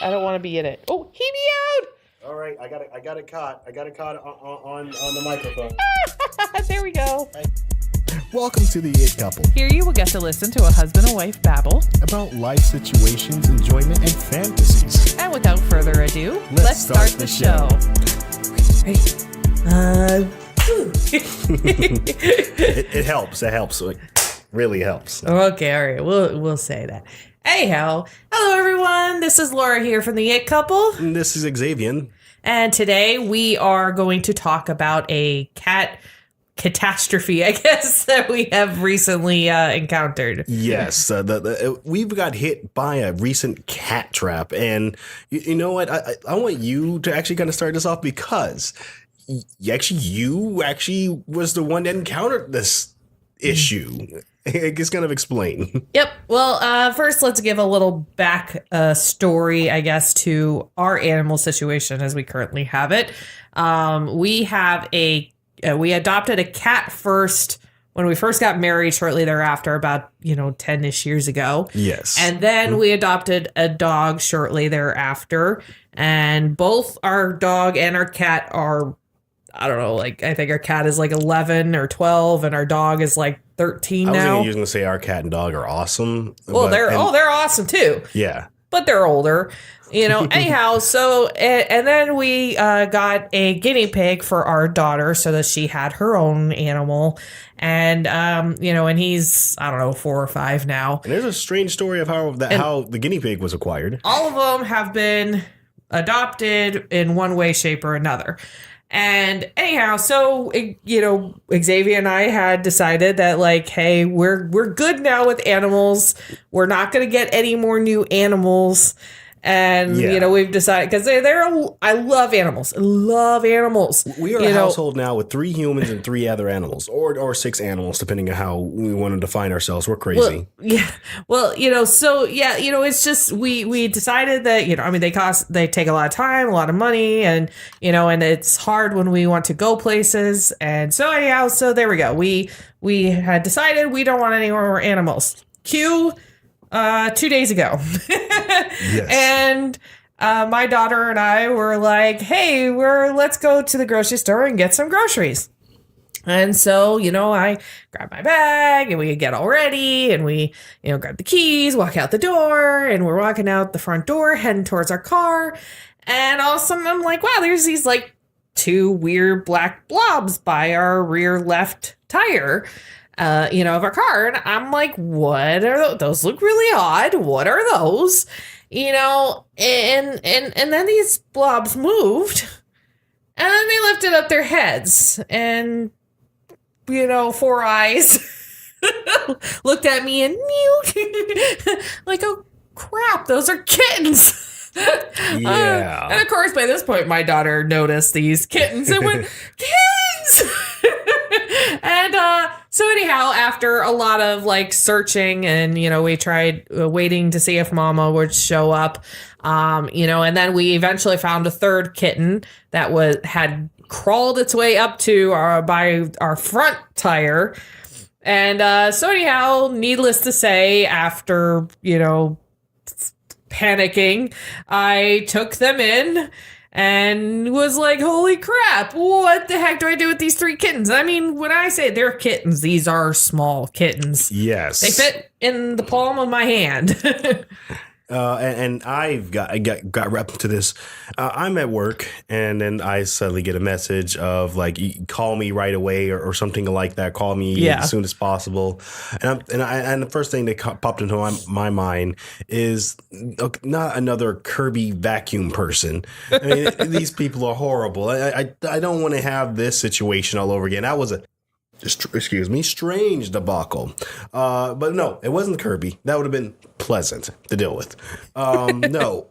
I don't want to be in it. Oh, he meowed. All right, I got it caught. I got it caught on the microphone. There we go. Welcome to the It Couple. Here you will get to listen to a husband and wife babble. About life situations, enjoyment, and fantasies. And without further ado, let's start the show. It helps. It helps. It really helps. Okay, all right. We'll say that. Anyhow, hello everyone. This is Laura here from the It Couple. And this is Xavion. And today we are going to talk about a cat catastrophe, I guess, that we have recently encountered. Yes, we've got hit by a recent cat trap, and you know what? I want you to actually kind of start this off because you actually was the one that encountered this issue. I guess kind of explain. Yep. Well, first, let's give a little back story, I guess, to our animal situation as we currently have it. We adopted a cat first when we first got married shortly thereafter, about, 10-ish years ago. Yes. And then we adopted a dog shortly thereafter. And both our dog and our cat are, I don't know, I think our cat is 11 or 12 and our dog is 13 now. I was going to say our cat and dog are awesome. Well, they're awesome too. Yeah. But they're older, anyhow. So, and then we got a guinea pig for our daughter so that she had her own animal. And, and he's, I don't know, 4 or 5 now. And there's a strange story of how the guinea pig was acquired. All of them have been adopted in one way, shape, or another. And anyhow, so, Xavier and I had decided that hey, we're good now with animals. We're not going to get any more new animals. And, we've decided because I love animals. I love animals. We are a household now with 3 humans and 3 other animals or 6 animals, depending on how we want to define ourselves. We're crazy. It's just we decided that, they take a lot of time, a lot of money, and, and it's hard when we want to go places. And so anyhow, so there we go. We had decided we don't want any more animals. Cue 2 days ago. Yes. And my daughter and I were like, hey, let's go to the grocery store and get some groceries. And so, I grab my bag and we get all ready and we, grab the keys, walk out the door, and we're walking out the front door, heading towards our car. And all of a sudden I'm like, wow, there's these 2 weird black blobs by our rear left tire. Of our car. And I'm like, what are those? Those look really odd. What are those? And then these blobs moved and then they lifted up their heads and, 4 eyes looked at me and mewed like, oh crap, those are kittens. Yeah. And of course, by this point, my daughter noticed these kittens and went, kittens! And so anyhow, after a lot of searching and, we tried waiting to see if Mama would show up, and then we eventually found a third kitten that had crawled its way up to by our front tire. And so anyhow, needless to say, after, panicking, I took them in and was like, holy crap, what the heck do I do with these 3 kittens? I mean, when I say they're kittens, these are small kittens. Yes. They fit in the palm of my hand. And I got wrapped into this. I'm at work, and then I suddenly get a message of call me right away or something like that. Call me as soon as possible. And the first thing that popped into my mind is not another Kirby vacuum person. I mean, these people are horrible. I don't want to have this situation all over again. That was a strange debacle. But no, it wasn't Kirby. That would have been pleasant to deal with. No,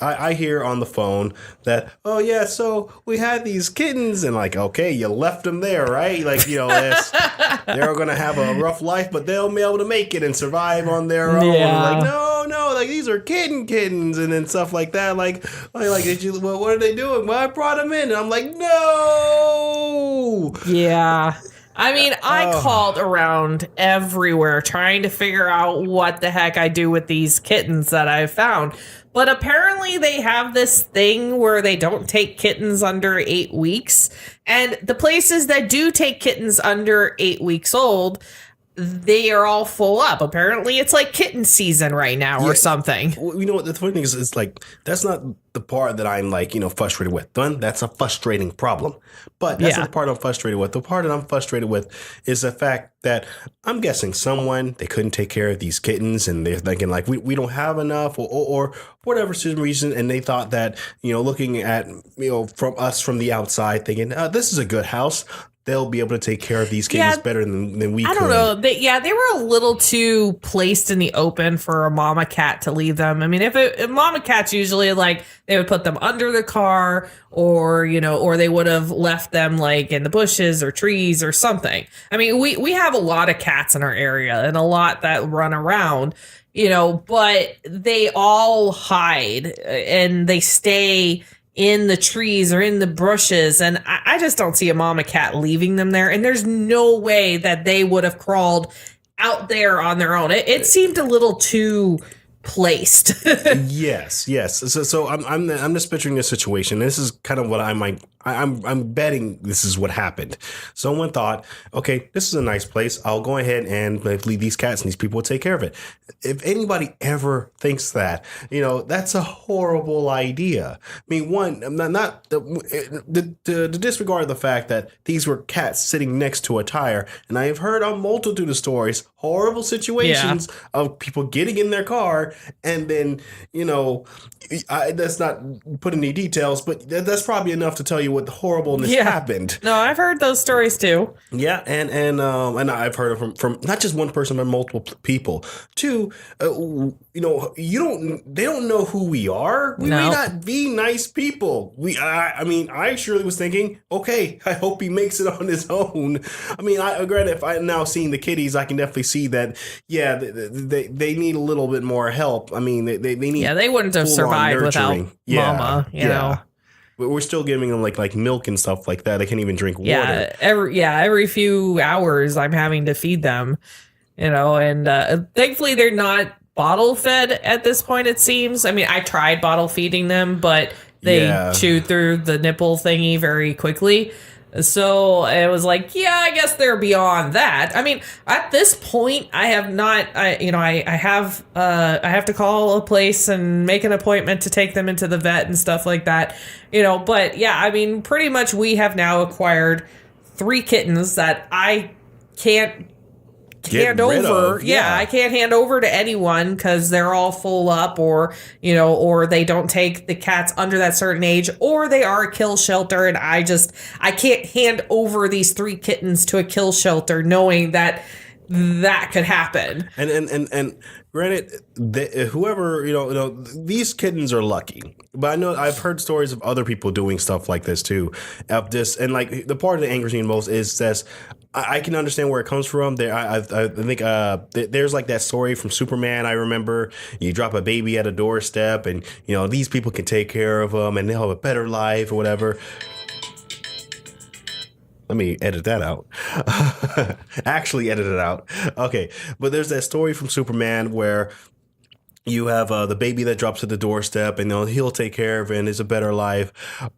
I hear on the phone that, oh yeah, so we had these kittens and okay, you left them there, right? They're going to have a rough life, but they'll be able to make it and survive on their own. Yeah. No, these are kittens and then stuff like that. Did you, what are they doing? Well, I brought them in. And I'm like, no. Yeah. I mean, I called around everywhere trying to figure out what the heck I do with these kittens that I found. But apparently they have this thing where they don't take kittens under 8 weeks. And the places that do take kittens under 8 weeks old, they are all full up. Apparently it's like kitten season right now or something. You know what the funny thing is, it's like, that's not the part that I'm like, frustrated with. That's a frustrating problem. But that's not the part I'm frustrated with. The part that I'm frustrated with is the fact that I'm guessing they couldn't take care of these kittens, and they're thinking like, we don't have enough or whatever reason. And they thought that, looking at, from the outside thinking, this is a good house. They'll be able to take care of these kittens better than we could. I don't know. They were a little too placed in the open for a mama cat to leave them. I mean, if mama cats usually like they would put them under the car or they would have left them like in the bushes or trees or something. I mean, we have a lot of cats in our area and a lot that run around, but they all hide and they stay in the trees or in the bushes, and I just don't see a mama cat leaving them there, and there's no way that they would have crawled out there on their own. It seemed a little too placed. Yes. So I'm just picturing this situation. This is kind of what I'm betting this is what happened. Someone thought, okay, this is a nice place. I'll go ahead and leave these cats and these people will take care of it. If anybody ever thinks that, that's a horrible idea. I mean, one, not the disregard the fact that these were cats sitting next to a tire. And I have heard a multitude of stories, horrible situations of people getting in their car and then, that's not put any details, but that's probably enough to tell you what the horribleness happened. No, I've heard those stories too. Yeah, and I've heard it from not just one person but multiple people. Two, they don't know who we are. We may not be nice people. I surely was thinking, okay, I hope he makes it on his own. I mean, granted, if I'm now seeing the kitties, I can definitely see that. Yeah, they need a little bit more help. I mean, they need. Yeah, they wouldn't have survived without Mama. You know. But we're still giving them like milk and stuff like that. They can't even drink water. Every few hours I'm having to feed them, and thankfully they're not bottle fed at this point, it seems. I mean, I tried bottle feeding them, but they chew through the nipple thingy very quickly. So it was like, I guess they're beyond that. I mean, at this point, I have not, I have to call a place and make an appointment to take them into the vet and stuff like that, but I mean, pretty much we have now acquired 3 kittens that I can't hand over. I can't hand over to anyone because they're all full up or they don't take the cats under that certain age, or they are a kill shelter. And I can't hand over these 3 kittens to a kill shelter knowing that could happen. And granted, whoever, these kittens are lucky. But I know I've heard stories of other people doing stuff like this too. Of this, and like the part that angers me most is this. I can understand where it comes from. I think there's like that story from Superman. I remember you drop a baby at a doorstep, and these people can take care of them, and they'll have a better life or whatever. Let me edit that out. Actually edit it out. Okay, but there's that story from Superman where you have the baby that drops at the doorstep, and he'll take care of it, and it's a better life.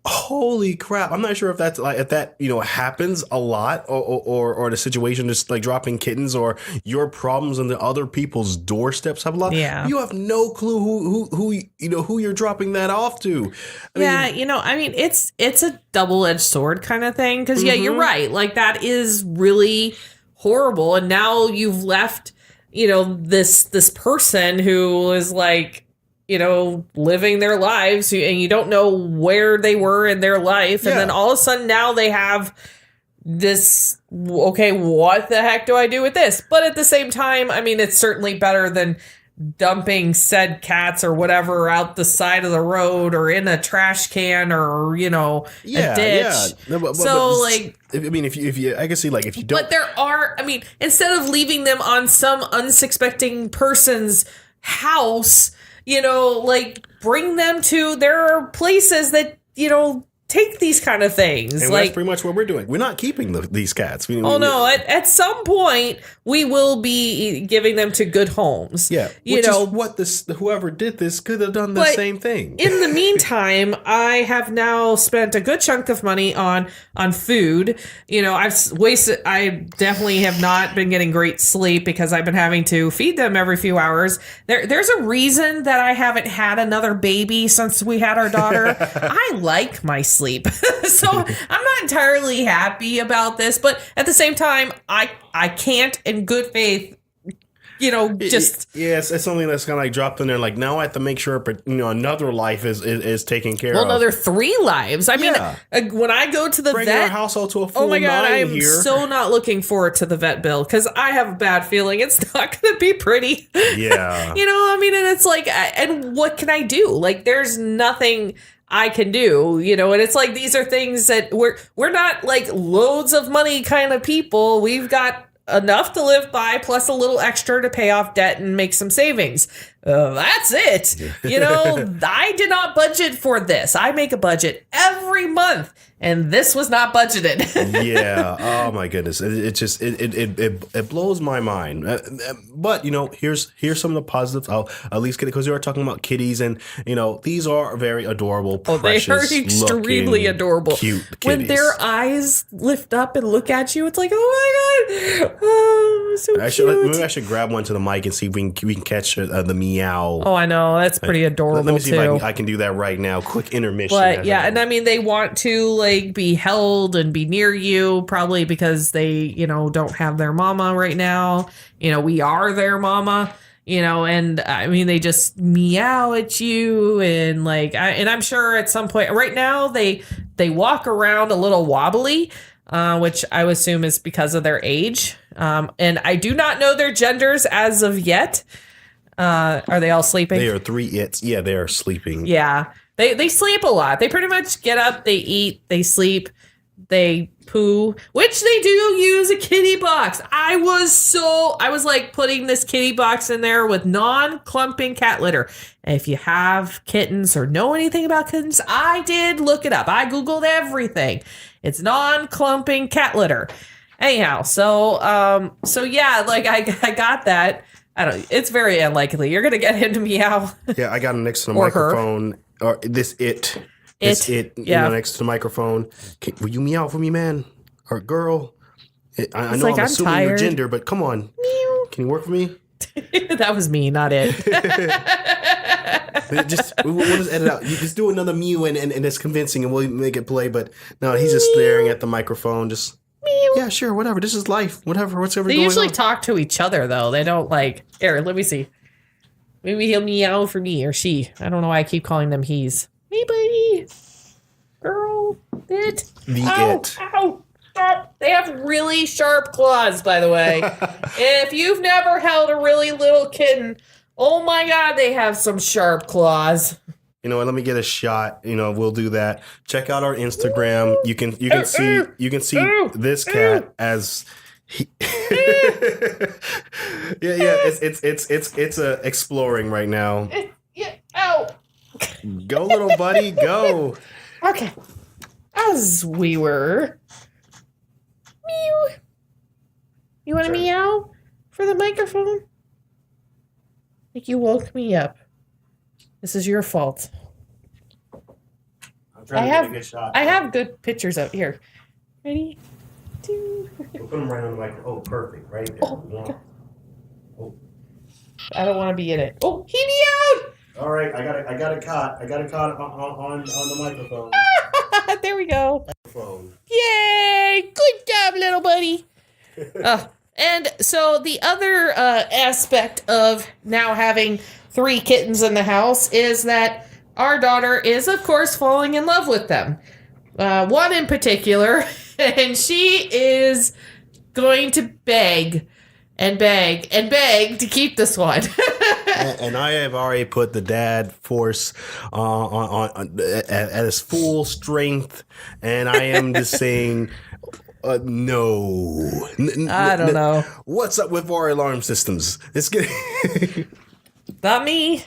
Holy crap! I'm not sure if that's if that happens a lot, or the situation just like dropping kittens or your problems on the other people's doorsteps have a lot. Yeah, you have no clue who you're dropping that off to. I mean, it's a double-edged sword kind of thing because you're right. Like that is really horrible, and now you've left. This person who is like, living their lives and you don't know where they were in their life. And then all of a sudden now they have this, okay, what the heck do I do with this? But at the same time, I mean, it's certainly better than dumping said cats or whatever out the side of the road or in a trash can or, a ditch. Yeah. If you, I can see like if you don't. But instead of leaving them on some unsuspecting person's house, bring them to, there are places that, take these kind of things. And that's pretty much what we're doing. We're not keeping these cats. No, at some point we will be giving them to good homes. Yeah, which is what whoever did this could have done the same thing. In the meantime, I have now spent a good chunk of money on food. I definitely have not been getting great sleep because I've been having to feed them every few hours. There's a reason that I haven't had another baby since we had our daughter. I like my sleep. So I'm not entirely happy about this, but at the same time, I can't in good faith, just... Yes, it's something that's kind of like dropped in there. Like, now I have to make sure, another life is taken care of. Another 3 lives. I mean, when I go to the Bring vet... our household to a full 9 Oh my God, I am here. so not looking forward to the vet bill because I have a bad feeling it's not going to be pretty. Yeah. And it's like, and what can I do? Like, there's nothing I can do, and it's like, these are things that we're not like loads of money kind of people. We've got enough to live by, plus a little extra to pay off debt and make some savings. That's it. I did not budget for this. I make a budget every month, and this was not budgeted. Yeah. Oh my goodness. It blows my mind. But here's some of the positives. I'll at least get it because we are talking about kitties, and these are very adorable, precious, they are extremely looking, adorable, cute kitties. When their eyes lift up and look at you, it's like, oh my God, oh, so cute. Maybe I should grab one to the mic and see if we can catch the meow. Oh, I know, that's pretty adorable. Let me see too. if I can do that right now. Quick intermission. But yeah, and I mean, they want to be held and be near you, probably because they don't have their mama right now. We are their mama. And I mean, they just meow at you, and and I'm sure at some point right now they walk around a little wobbly, which I would assume is because of their age. And I do not know their genders as of yet. Are they all sleeping? They are 3 its. Yeah, they are sleeping. Yeah. They sleep a lot. They pretty much get up, they eat, they sleep, they poo, which they do use a kitty box. I was like putting this kitty box in there with non-clumping cat litter. And if you have kittens or know anything about kittens, I did look it up. I Googled everything. It's non-clumping cat litter. Anyhow, so yeah, I got that. It's very unlikely you're gonna get him to meow. Yeah, I got him next to the Or microphone. Or this yeah. Next to the microphone. Will you meow for me, man or girl? I know I'm assuming your gender, but come on, meow. Can you work for me? That was me, not it. We'll just edit out. You just do another mew and it's convincing, and we'll make it play. But no, he's just staring at the microphone, just. Yeah, sure, whatever. This is life. Whatever, whatever. They usually talk to each other, though. They don't here, let me see. Maybe he'll meow for me or she. I don't know why I keep calling them he's. Hey, buddy. Girl. It. Ow. Stop. They have really sharp claws, by the way. If you've never held a really little kitten, oh my God, they have some sharp claws. You know what? Let me get a shot. We'll do that. Check out our Instagram. You can see this cat as he yeah. It's exploring right now. Yeah. Ow. Go, little buddy, go. Okay. As we were. Meow. You want to meow for the microphone? Like you woke me up. This is your fault. I'm trying to get a good shot. I have good pictures of here. Ready? 2. We'll put them right on the microphone. Oh, perfect. Right there. Oh. I don't want to be in it. Oh, he meowed! All right, I got it caught. I got it caught on the microphone. There we go. Microphone. Yay! Good job, little buddy. And so the other aspect of now having 3 kittens in the house is that our daughter is, of course, falling in love with them. One in particular, and she is going to beg and beg and beg to keep this one. And I have already put the dad force on at his full strength, and I am just saying, no. I don't know. What's up with our alarm systems? It's getting Not me.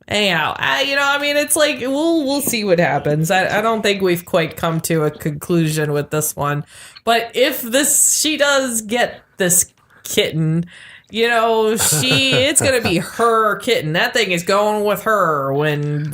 Anyhow, I mean, it's like we'll see what happens. I don't think we've quite come to a conclusion with this one, but if she does get this kitten, it's gonna be her kitten. That thing is going with her when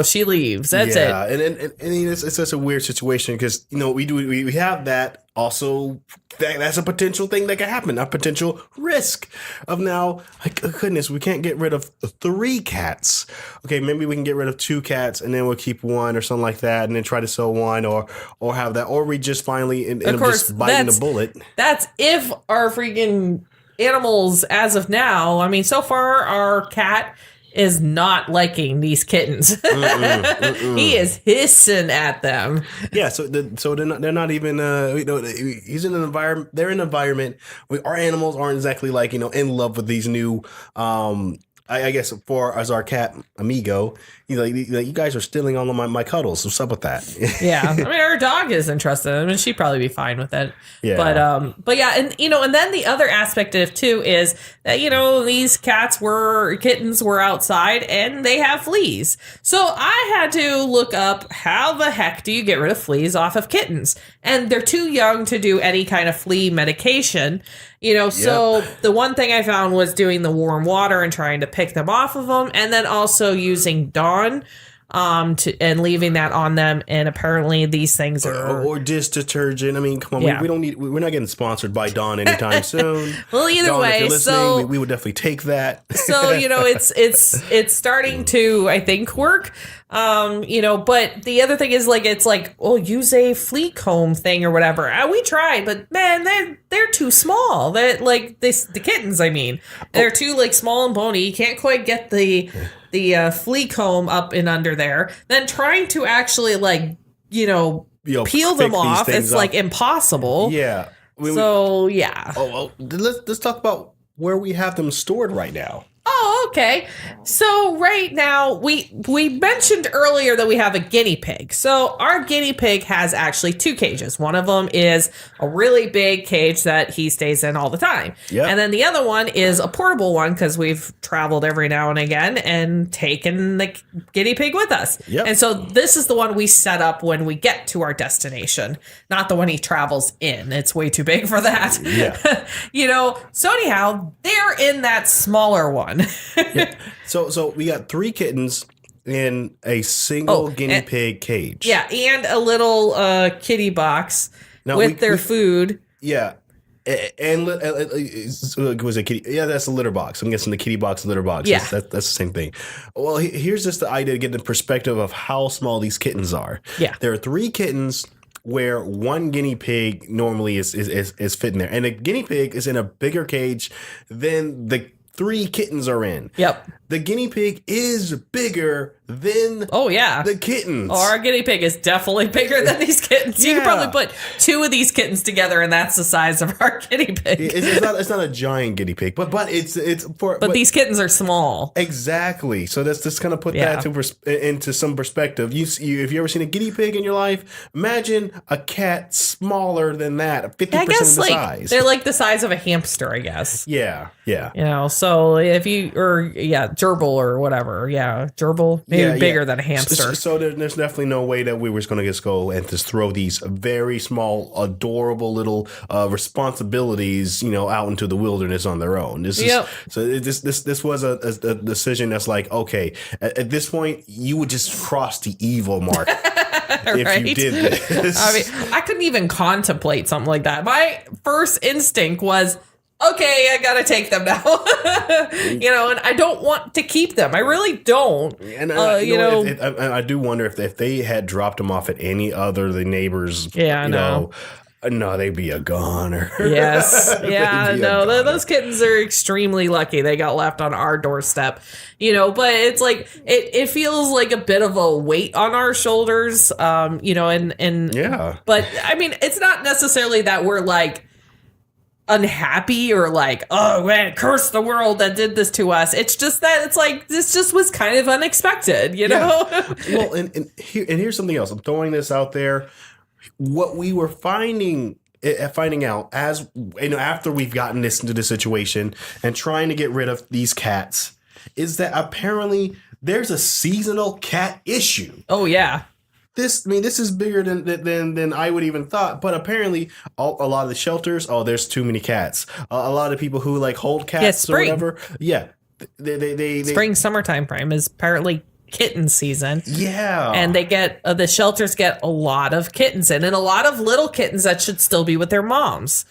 she leaves. That's it. Yeah, and it's such a weird situation because we have that. Also, that's a potential thing that can happen, a potential risk of now, like, oh goodness, we can't get rid of 3 cats. Okay, maybe we can get rid of 2 cats and then we'll keep 1 or something like that and then try to sell 1 or have that. Or we just finally end up just biting the bullet. That's if our freaking animals, as of now, I mean, so far our cat is not liking these kittens. He is hissing at them. Yeah, so they're not even he's in an environment. They're in an environment where our animals aren't exactly like in love with these new. I guess as our cat amigo, you guys are stealing all of my cuddles. What's up with that? Yeah, I mean, our dog is interested. I mean, she'd probably be fine with it. Yeah. But yeah, and then the other aspect of it too is that these kittens were outside and they have fleas. So I had to look up how the heck do you get rid of fleas off of kittens, and they're too young to do any kind of flea medication. So the one thing I found was doing the warm water and trying to pick them off of them, and then also using Dawn and leaving that on them. And apparently these things are or dish detergent. I mean, come on, Yeah. we're not getting sponsored by Dawn anytime soon. Well, either Dawn, way, if you're listening, so we would definitely take that. So it's starting to, I think, work. But the other thing is use a flea comb thing or whatever. We tried, but man, they're too small. That the kittens, I mean, they're too small and bony. You can't quite get the flea comb up and under there. Then trying to actually peel them off, it's impossible. Yeah. Yeah. Oh, well, let's talk about where we have them stored right now. Oh, okay. So right now, we mentioned earlier that we have a guinea pig. So our guinea pig has actually 2 cages. One of them is a really big cage that he stays in all the time. Yep. And then the other one is a portable one because we've traveled every now and again and taken the guinea pig with us. Yep. And so this is the one we set up when we get to our destination, not the one he travels in. It's way too big for that. Yeah. So anyhow, they're in that smaller one. Yeah. So we got 3 kittens in a single guinea pig cage. Yeah, and a little kitty box with their food. Yeah. And was it kitty? Yeah, that's a litter box. I'm guessing the kitty box, litter box. Yeah. That's the same thing. Well, here's just the idea to get the perspective of how small these kittens are. Yeah. There are 3 kittens where 1 guinea pig normally is fitting there. And a guinea pig is in a bigger cage than the 3 kittens are in. Yep. The guinea pig is bigger than the kittens. Oh, our guinea pig is definitely bigger than these kittens. You could probably put 2 of these kittens together, and that's the size of our guinea pig. It's not a giant guinea pig, but these kittens are small. Exactly. So that's just kind of put that into some perspective. If you ever seen a guinea pig in your life, imagine a cat smaller than that, 50% of the size. They're like the size of a hamster, I guess. Yeah. So if you gerbil or whatever, gerbil, maybe bigger than a hamster. So there's definitely no way that we were going to just go and just throw these very small, adorable little responsibilities, out into the wilderness on their own. This was a decision that's like, okay, at this point, you would just cross the evil mark. If you did this. I mean, I couldn't even contemplate something like that. My first instinct was, okay, I gotta take them now. And I don't want to keep them. I really don't. And I do wonder if they had dropped them off at any other the neighbors. Yeah, I know. No, they'd be a goner. Yes. Yeah, no. Those kittens are extremely lucky they got left on our doorstep. But it's like it feels like a bit of a weight on our shoulders. And yeah. But I mean, it's not necessarily that we're like unhappy or like, oh man, curse the world that did this to us. It's just that it's like this just was kind of unexpected, know? Well, and here's something else. I'm throwing this out there. What we were finding out as after we've gotten this into the situation and trying to get rid of these cats is that apparently there's a seasonal cat issue. Oh yeah. This is bigger than I would even thought. But apparently, a lot of the shelters, there's too many cats. A lot of people who like hold cats or whatever, they spring summertime frame is apparently kitten season. Yeah, and they get the shelters get a lot of kittens in, and a lot of little kittens that should still be with their moms.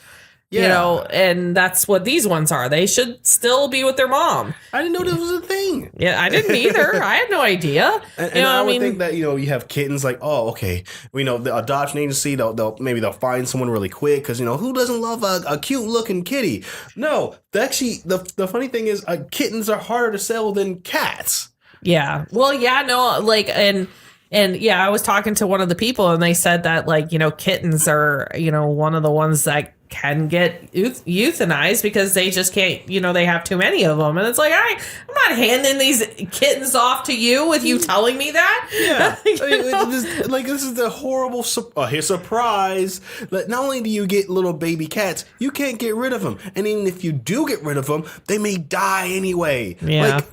Yeah. You know, and that's what these ones are. They should still be with their mom. I didn't know this was a thing. Yeah, I didn't either. I had no idea. And I would think that, you have kittens like, oh, okay, the adoption agency, they'll find someone really quick because, who doesn't love a cute looking kitty? No, actually, the funny thing is kittens are harder to sell than cats. Yeah. Well, yeah, no, like, and yeah, I was talking to one of the people and they said that, like, kittens are, one of the ones that can get euthanized because they just can't, they have too many of them. And it's like, I'm not handing these kittens off to you with you telling me that. Yeah. This is the horrible surprise that not only do you get little baby cats, you can't get rid of them. And even if you do get rid of them, they may die anyway. Yeah. Like,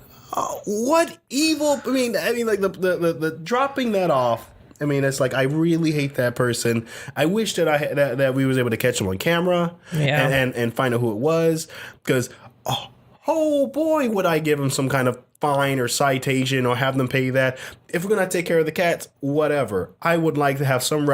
what evil? I mean, like the dropping that off. I mean, it's like I really hate that person. I wish that that we was able to catch him on camera, and find out who it was. Because oh boy, would I give him some kind of fine or citation or have them pay that. If we're gonna take care of the cats, whatever. I would like to have some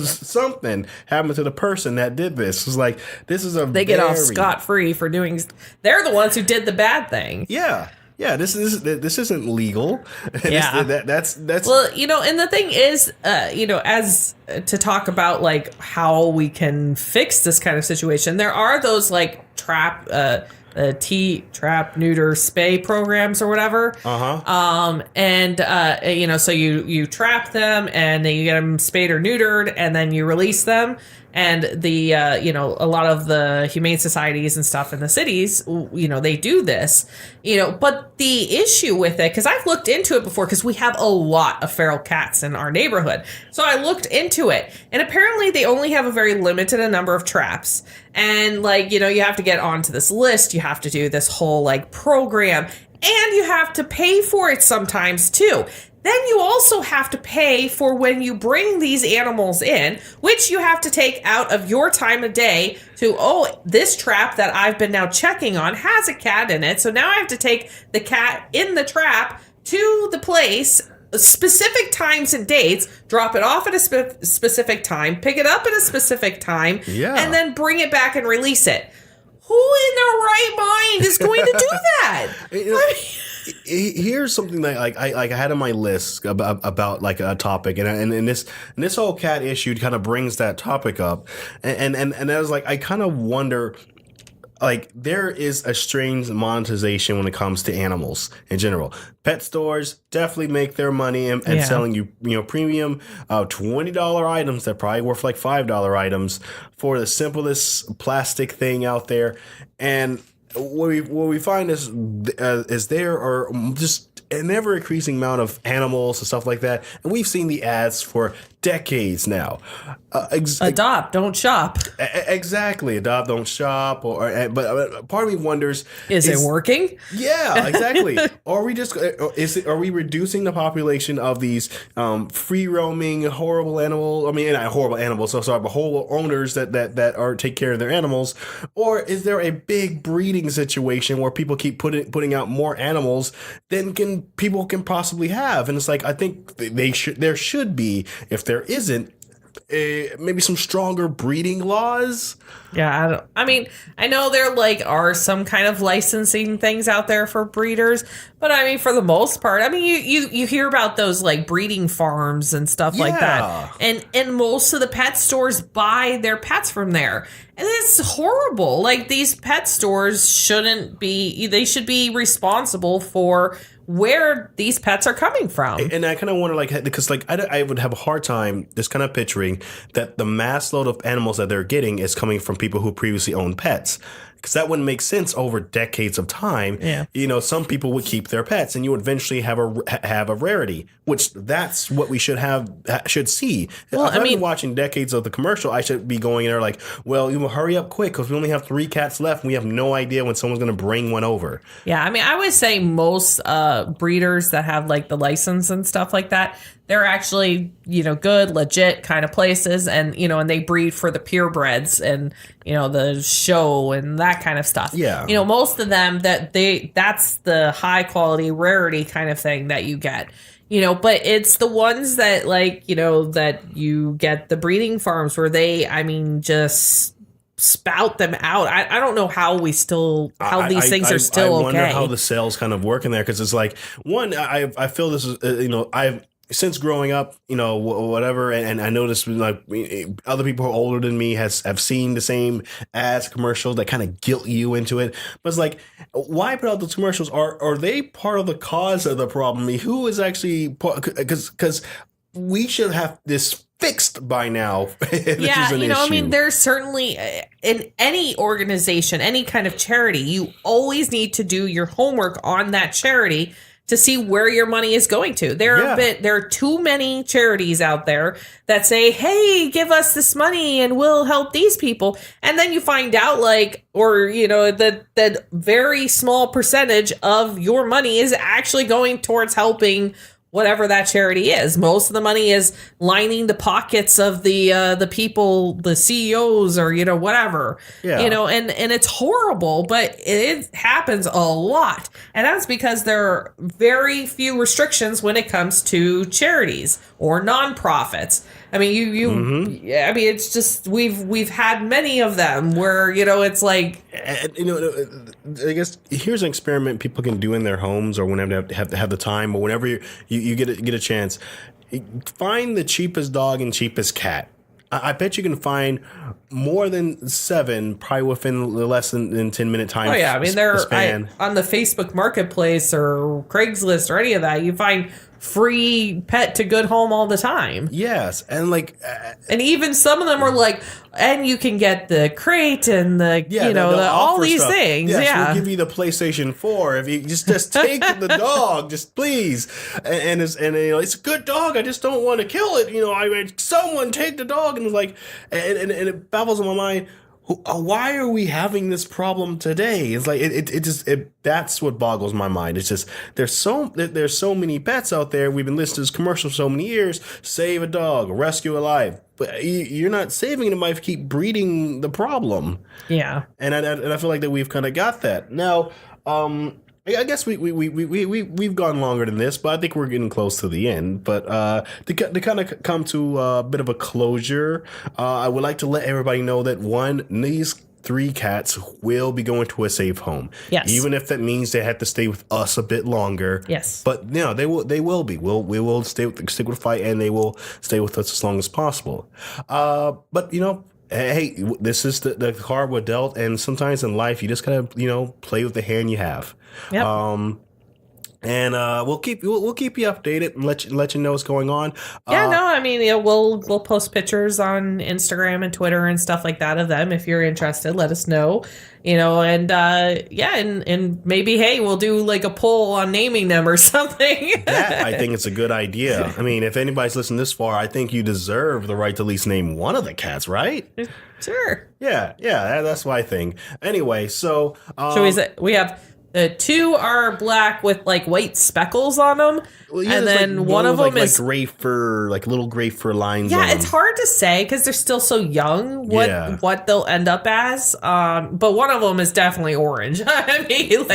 something happen to the person that did this. It's like they get off scot-free for doing. They're the ones who did the bad thing. Yeah. Yeah, this isn't legal. Yeah, that's well, and the thing is, as to talk about like how we can fix this kind of situation, there are those like trap, neuter, spay programs or whatever. So you trap them and then you get them spayed or neutered and then you release them. And the, a lot of the humane societies and stuff in the cities, they do this, but the issue with it, because I've looked into it before, because we have a lot of feral cats in our neighborhood. So I looked into it, and apparently they only have a very limited number of traps. And like, you have to get onto this list. You have to do this whole like program, and you have to pay for it sometimes too. Then you also have to pay for when you bring these animals in, which you have to take out of your time of day to, this trap that I've been now checking on has a cat in it. So now I have to take the cat in the trap to the place, specific times and dates, drop it off at a specific time, pick it up at a specific time, and then bring it back and release it. Who in their right mind is going to do that? Here's something that I had on my list about like a topic, and this whole cat issue kind of brings that topic up, and I was like, I kind of wonder, like, there is a strange monetization when it comes to animals in general. Pet stores definitely make their money and selling you premium $20 items that probably worth like $5 items for the simplest plastic thing out there. And what we find is there are just an ever increasing amount of animals and stuff like that, and we've seen the ads for decades now. Adopt, don't shop. Exactly, adopt, don't shop. But part of me wonders: is it working? Yeah, exactly. Are we reducing the population of these free roaming horrible animals? I mean, not horrible animals. So sorry, but horrible owners that are take care of their animals, or is there a big breeding situation where people keep putting out more animals than people can possibly have? And it's like, I think there should be, if there isn't, maybe some stronger breeding laws. Yeah, I know there are some kind of licensing things out there for breeders, but I mean, for the most part, I mean, you hear about those like breeding farms and stuff like that, and most of the pet stores buy their pets from there, and it's horrible. Like, these pet stores should be responsible for where these pets are coming from. And I kind of wonder, because I would have a hard time just kind of picturing that the mass load of animals that they're getting is coming from people who previously owned pets. because that wouldn't make sense over decades of time. Yeah. Some people would keep their pets, and you would eventually have a rarity, which that's what we should see. Well, if I've been watching decades of the commercial, I should be going in there like, well, you will hurry up quick because we only have 3 cats left, and we have no idea when someone's going to bring one over. Yeah, I mean, I would say most breeders that have like the license and stuff like that, they're actually, good, legit kind of places, and and they breed for the purebreds and the show and that kind of stuff. Yeah. Most of them that's the high quality rarity kind of thing that you get. But it's the ones that that you get the breeding farms where they, just spout them out. I don't know how these things are still okay. I wonder how the sales kind of work in there, because it's like, one, I feel this is, I've since growing up, whatever, and I noticed like other people who are older than me have seen the same ads commercials that kind of guilt you into it. But it's like, why put out those commercials? Are they part of the cause of the problem? Who is actually, because we should have this fixed by now. Yeah, there's certainly in any organization, any kind of charity, you always need to do your homework on that charity to see where your money is going to. There are too many charities out there that say, hey, give us this money and we'll help these people. And then you find out that very small percentage of your money is actually going towards helping whatever that charity is. Most of the money is lining the pockets of the people, the CEOs, or whatever. Yeah. And it's horrible, but it happens a lot, and that's because there are very few restrictions when it comes to charities or nonprofits. I mean, it's just we've had many of them where it's like, I guess here's an experiment people can do in their homes or whenever they have the time, or whenever you get a chance. Find the cheapest dog and cheapest cat. I bet you can find more than 7 probably within less than 10-minute time. Oh yeah, I mean they're on the Facebook Marketplace or Craigslist or any of that. You find free pet to good home all the time. Yes, and and even some of them are like, and you can get the crate and all these stuff. Things. Yes, yeah, we'll give you the PlayStation 4 if you just take the dog, just please. And it's a good dog. I just don't want to kill it. Someone take the dog, and it's like, and it baffles my mind. Why are we having this problem today? It's like that's what boggles my mind. It's just there's so many pets out there. We've been listening to this commercial for so many years. Save a dog, rescue a life, but you're not saving them if you keep breeding the problem. Yeah, and I feel like that we've kind of got that now. I guess we've gone longer than this, but I think we're getting close to the end. But to kind of come to a bit of a closure, I would like to let everybody know that these 3 cats will be going to a safe home. Yes. Even if that means they have to stay with us a bit longer. Yes. But they will be. We will stick with the fight, and they will stay with us as long as possible. But hey, this is the card we're dealt, and sometimes in life you just gotta play with the hand you have. Yep. And we'll keep you updated and let you know what's going on. We'll post pictures on Instagram and Twitter and stuff like that of them. If you're interested, let us know. And maybe, hey, we'll do like a poll on naming them or something. That, I think it's a good idea. I mean, if anybody's listened this far, I think you deserve the right to at least name one of the cats, right? Sure. Yeah, that's my thing. Anyway, so we have. The 2 are black with like white speckles on them, and then one of them is gray fur, like little gray fur lines. Yeah, it's hard to say because they're still so young what they'll end up as. But one of them is definitely orange. I mean,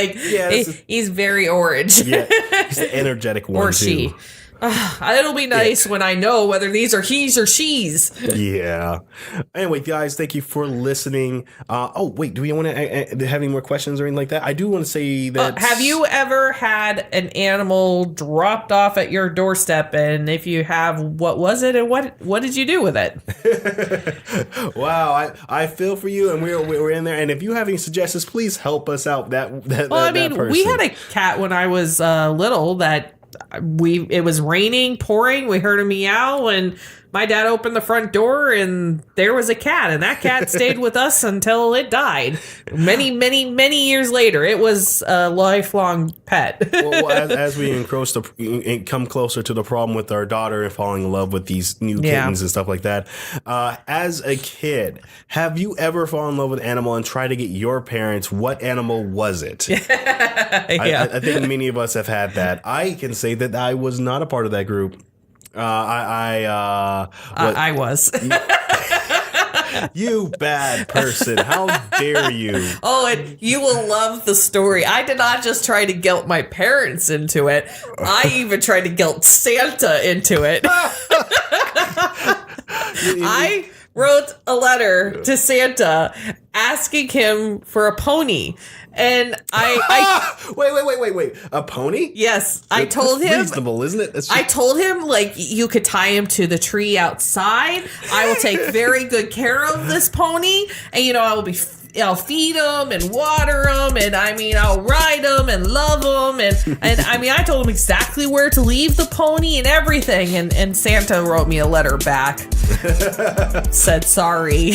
he's very orange. Yeah, he's the energetic one or she. Too. It'll be nice when I know whether these are he's or she's. Yeah. Anyway, guys, thank you for listening. Wait, do we want to have any more questions or anything like that? I do want to say that. Have you ever had an animal dropped off at your doorstep? And if you have, what was it, and what did you do with it? Wow, I feel for you, and we're in there. And if you have any suggestions, please help us out. We had a cat when I was little that. It was raining, pouring. We heard a meow, and my dad opened the front door and there was a cat, and that cat stayed with us until it died. Many, many, many years later. It was a lifelong pet. Well, as we come closer to the problem with our daughter and falling in love with these new kittens and stuff like that, as a kid, have you ever fallen in love with an animal and tried to get your parents? What animal was it? I think many of us have had that. I can say that I was not a part of that group. I was. You bad person. How dare you? Oh, and you will love the story. I did not just try to guilt my parents into it. I even tried to guilt Santa into it. I wrote a letter to Santa asking him for a pony. And I wait. A pony? Yes. I told him. Reasonable, isn't it? I told him, like, you could tie him to the tree outside. I will take very good care of this pony. And, I'll feed him and water him. And, I'll ride him and love him. And I told him exactly where to leave the pony and everything. And Santa wrote me a letter back. Said sorry.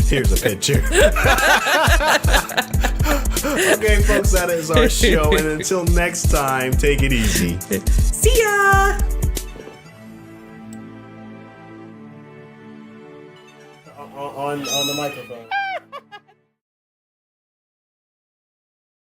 Here's a picture. Okay, folks, that is our show. And until next time, take it easy. See ya! On the microphone.